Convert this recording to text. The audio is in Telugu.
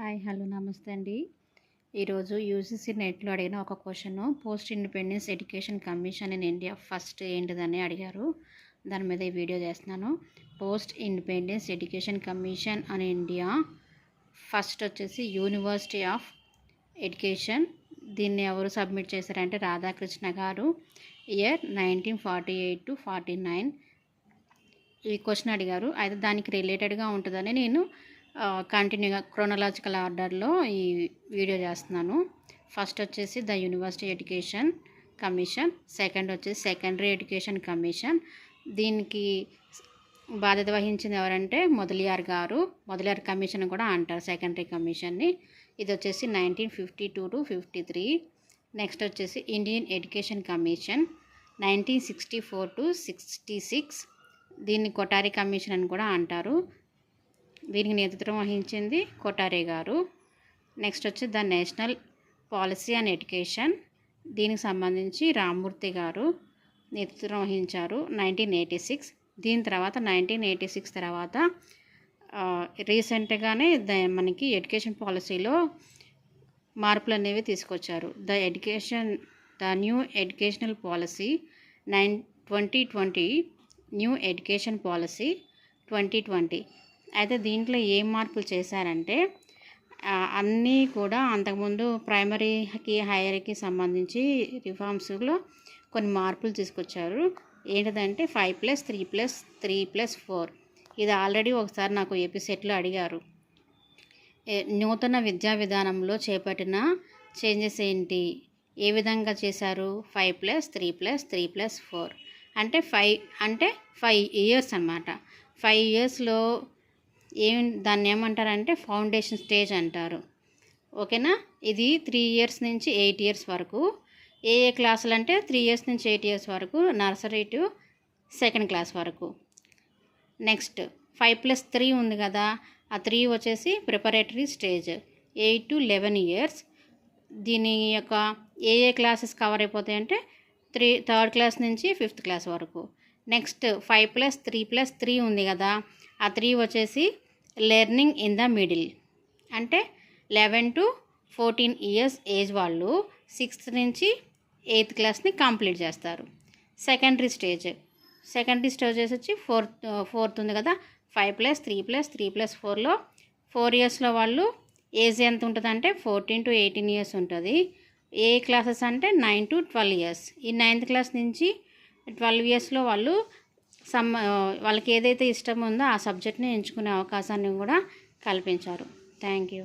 హాయ్ హలో నమస్తే అండి. ఈరోజు యూజీసీ నెట్లో అడిగిన ఒక question, post independence education commission in India first ఏంటిదని అడిగారు. దాని మీద ఈ వీడియో చేస్తున్నాను. Post independence education commission in India first వచ్చేసి యూనివర్సిటీ ఆఫ్ ఎడ్యుకేషన్. దీన్ని ఎవరు సబ్మిట్ చేశారంటే రాధాకృష్ణ గారు. ఇయర్ 1948 to 49 ఈ క్వశ్చన్ అడిగారు. అయితే దానికి రిలేటెడ్గా ఉంటుందని నేను కంటిన్యూగా క్రోనలాజికల్ ఆర్డర్లో ఈ వీడియో చేస్తున్నాను. ఫస్ట్ వచ్చేసి the university education commission, second వచ్చేసి సెకండరీ ఎడ్యుకేషన్ కమిషన్. దీనికి బాధ్యత వహించింది ఎవరంటే మొదలియార్ గారు. మొదలియార్ కమిషన్ కూడా అంటారు సెకండరీ కమిషన్ని. ఇది వచ్చేసి 1952 to 53. నెక్స్ట్ వచ్చేసి ఇండియన్ ఎడ్యుకేషన్ కమిషన్ 1964 to 66. దీన్ని కొటారి కమిషన్ అని కూడా అంటారు. దీనికి నేతృత్వం వహించింది కొటారే గారు. నెక్స్ట్ వచ్చి the national policy and education. దీనికి సంబంధించి రామ్మూర్తి గారు నేతృత్వం వహించారు 1986. దీని తర్వాత 1986 తర్వాత రీసెంట్గానే మనకి ఎడ్యుకేషన్ పాలసీలో మార్పులు అనేవి తీసుకొచ్చారు. The new educational policy 2020 new education policy 2020. అయితే దీంట్లో ఏం మార్పులు చేశారంటే అన్నీ కూడా అంతకుముందు ప్రైమరీకి హైయర్కి సంబంధించి రిఫార్మ్స్లో కొన్ని మార్పులు తీసుకొచ్చారు. ఏంటిదంటే 5+3+3+4. ఇది ఆల్రెడీ ఒకసారి నాకు ఎపిసోడ్లో అడిగారు. నూతన విద్యా విధానంలో చేపట్టిన చేంజెస్ ఏంటి, ఏ విధంగా చేశారు? 5+3+3+4 అంటే 5 ఇయర్స్ అన్నమాట. 5 ఇయర్స్లో దాన్ని ఏమంటారంటే ఫౌండేషన్ స్టేజ్ అంటారు. ఓకేనా. ఇది 3 ఇయర్స్ నుంచి 8 ఇయర్స్ వరకు. ఏ క్లాసులు అంటే 3 ఇయర్స్ నుంచి 8 ఇయర్స్ వరకు, నర్సరీ టు 2nd క్లాస్ వరకు. నెక్స్ట్ 5+3 ఉంది కదా, ఆ 3 వచ్చేసి ప్రిపరేటరీ స్టేజ్ 8 to 11 ఇయర్స్. దీని యొక్క ఏ క్లాసెస్ కవర్ అయిపోతాయంటే 3rd క్లాస్ నుంచి 5th క్లాస్ వరకు. నెక్స్ట్ 5+3+3 ఉంది కదా, ఆ 3 వచ్చేసి లెర్నింగ్ ఇన్ ద మిడిల్ అంటే 11 to 14 ఇయర్స్ ఏజ్ వాళ్ళు 6th నుంచి 8th క్లాస్ని కంప్లీట్ చేస్తారు. సెకండరీ స్టేజ్ వచ్చి 4th ఉంది కదా, 5+3+3+4లో 4 ఇయర్స్లో వాళ్ళు ఏజ్ ఎంత ఉంటుంది అంటే 14 to 18 ఇయర్స్ ఉంటుంది. ఏ క్లాసెస్ అంటే 9 to 12 ఇయర్స్. ఈ 9th క్లాస్ నుంచి 12 ఇయర్స్లో వాళ్ళకి ఏదైతే ఇష్టం ఉందో ఆ సబ్జెక్ట్ని ఎంచుకునే అవకాశాన్ని కూడా కల్పించారు. Thank you.